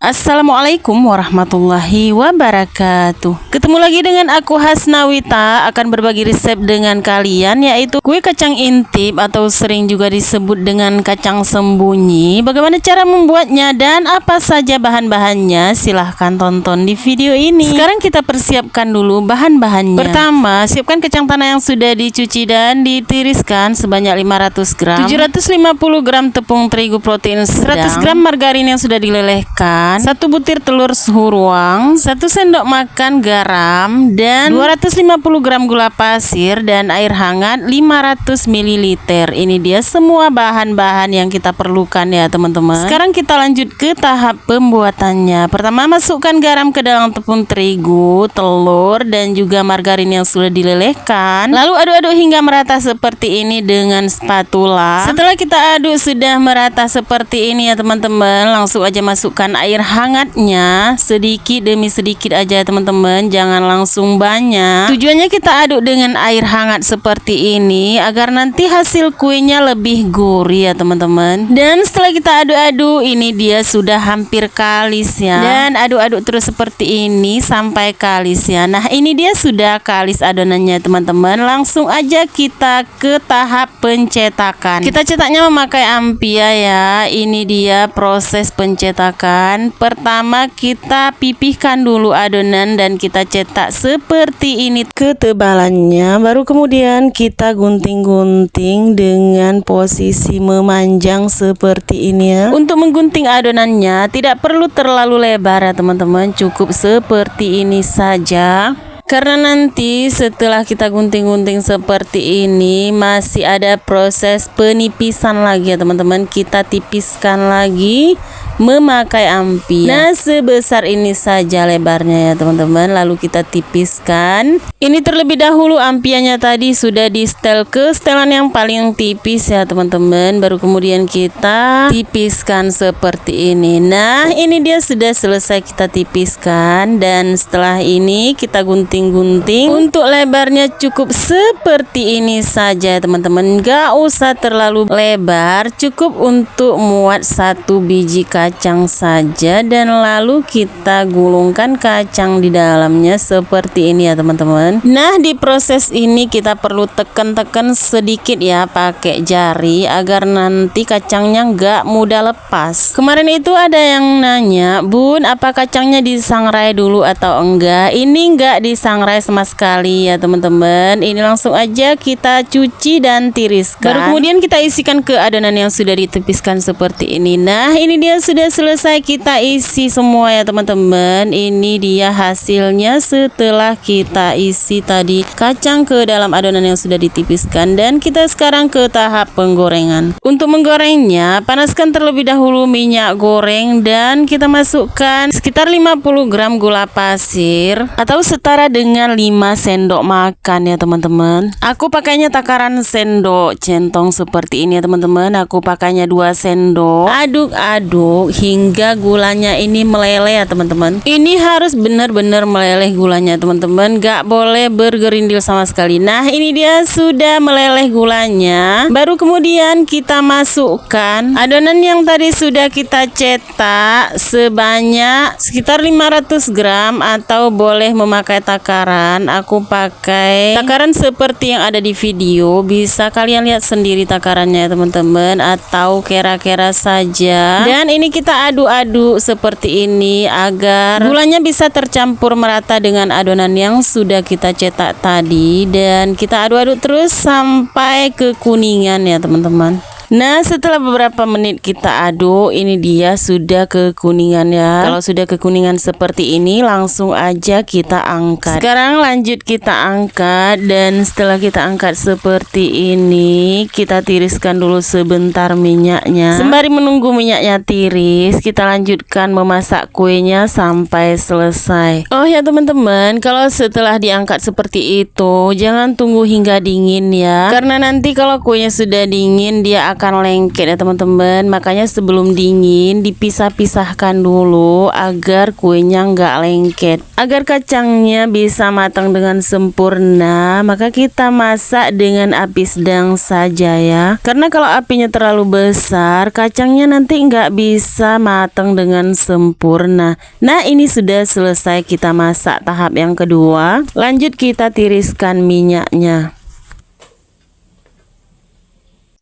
Assalamualaikum warahmatullahi wabarakatuh. Ketemu lagi dengan aku Hasnawita, akan berbagi resep dengan kalian, yaitu kue kacang intip atau sering juga disebut dengan kacang sembunyi. Bagaimana cara membuatnya dan apa saja bahan-bahannya? Silahkan tonton di video ini. Sekarang kita persiapkan dulu bahan-bahannya. Pertama, siapkan kacang tanah yang sudah dicuci dan ditiriskan sebanyak 500 gram, 750 gram tepung terigu protein sedang, 100 gram margarin yang sudah dilelehkan, 1 butir telur suhu ruang, 1 sendok makan garam, dan 250 gram gula pasir dan air hangat 500 ml. Ini dia semua bahan-bahan yang kita perlukan ya teman-teman. Sekarang kita lanjut ke tahap pembuatannya. Pertama, masukkan garam ke dalam tepung terigu, telur, dan juga margarin yang sudah dilelehkan. Lalu aduk-aduk hingga merata seperti ini dengan spatula. Setelah kita aduk sudah merata seperti ini ya teman-teman, langsung aja masukkan air hangatnya sedikit demi sedikit aja teman-teman, jangan langsung banyak. Tujuannya kita aduk dengan air hangat seperti ini agar nanti hasil kuenya lebih gurih ya teman-teman. Dan setelah kita aduk-aduk, ini dia sudah hampir kalis ya, dan aduk-aduk terus seperti ini sampai kalis ya. Nah, ini dia sudah kalis adonannya teman-teman. Langsung aja kita ke tahap pencetakan. Kita cetaknya memakai ampia ya. Ini dia proses pencetakan. Pertama, kita pipihkan dulu adonan dan kita cetak seperti ini ketebalannya. Baru kemudian kita gunting-gunting dengan posisi memanjang seperti ini ya. Untuk menggunting adonannya tidak perlu terlalu lebar ya teman-teman, cukup seperti ini saja. Karena nanti setelah kita gunting-gunting seperti ini masih ada proses penipisan lagi ya teman-teman. Kita tipiskan lagi memakai ampia. Nah, sebesar ini saja lebarnya ya teman-teman. Lalu kita tipiskan. Ini terlebih dahulu ampianya tadi sudah di setel ke setelan yang paling tipis ya teman-teman. Baru kemudian kita tipiskan seperti ini. Nah, ini dia sudah selesai kita tipiskan. Dan setelah ini kita gunting-gunting. Untuk lebarnya cukup seperti ini saja teman-teman. Gak usah terlalu lebar, cukup untuk muat 1 biji kacang saja. Dan lalu kita gulungkan kacang di dalamnya seperti ini ya teman-teman. Nah, di proses ini kita perlu tekan-tekan sedikit ya pakai jari agar nanti kacangnya nggak mudah lepas. Kemarin itu ada yang nanya, Bun, apa kacangnya disangrai dulu atau enggak? Ini enggak disangrai sama sekali ya teman-teman. Ini langsung aja kita cuci dan tiriskan. Baru kemudian kita isikan ke adonan yang sudah ditipiskan seperti ini. Nah, ini dia sudah selesai kita isi semua ya teman-teman. Ini dia hasilnya setelah kita isi tadi kacang ke dalam adonan yang sudah ditipiskan. Dan kita sekarang ke tahap penggorengan. Untuk menggorengnya, panaskan terlebih dahulu minyak goreng dan kita masukkan sekitar 50 gram gula pasir atau setara dengan 5 sendok makan ya teman-teman. Aku pakainya takaran sendok centong seperti ini ya teman-teman. Aku pakainya 2 sendok. Aduk-aduk hingga gulanya ini meleleh ya teman-teman. Ini harus benar-benar meleleh gulanya teman-teman, gak boleh bergerindil sama sekali. Nah, ini dia sudah meleleh gulanya. Baru kemudian kita masukkan adonan yang tadi sudah kita cetak sebanyak sekitar 500 gram atau boleh memakai takaran. Aku pakai takaran seperti yang ada di video. Bisa kalian lihat sendiri takarannya ya teman-teman, atau kera-kera saja. Dan ini kita aduk-aduk seperti ini agar gulanya bisa tercampur merata dengan adonan yang sudah kita cetak tadi. Dan kita aduk-aduk terus sampai kekuningan ya teman-teman. Nah, setelah beberapa menit kita aduk, ini dia sudah kekuningan ya. Kalau sudah kekuningan seperti ini, langsung aja kita angkat. Sekarang lanjut kita angkat, dan setelah kita angkat seperti ini, kita tiriskan dulu sebentar minyaknya. Sembari menunggu minyaknya tiris, kita lanjutkan memasak kuenya sampai selesai. Oh ya teman-teman, kalau setelah diangkat seperti itu, jangan tunggu hingga dingin ya. Karena nanti kalau kuenya sudah dingin, dia akan lengket ya teman-teman. Makanya sebelum dingin dipisah-pisahkan dulu agar kuenya nggak lengket. Agar kacangnya bisa matang dengan sempurna, maka kita masak dengan api sedang saja ya. Karena kalau apinya terlalu besar, kacangnya nanti nggak bisa matang dengan sempurna. Nah, ini sudah selesai kita masak tahap yang kedua. Lanjut kita tiriskan minyaknya.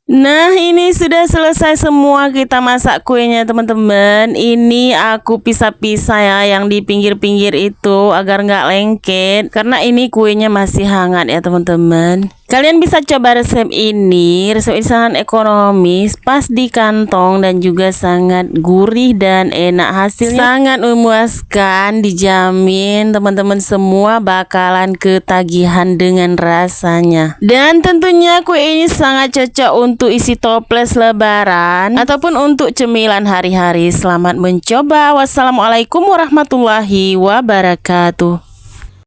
Nah, ini sudah selesai semua kita masak kuenya teman-teman. Ini aku pisah-pisah ya yang di pinggir-pinggir itu agar nggak lengket. Karena ini kuenya masih hangat ya teman-teman. Kalian bisa coba resep ini sangat ekonomis, pas di kantong dan juga sangat gurih dan enak. Hasilnya sangat memuaskan, dijamin teman-teman semua bakalan ketagihan dengan rasanya. Dan tentunya kue ini sangat cocok untuk isi toples lebaran ataupun untuk cemilan hari-hari. Selamat mencoba. Wassalamualaikum warahmatullahi wabarakatuh.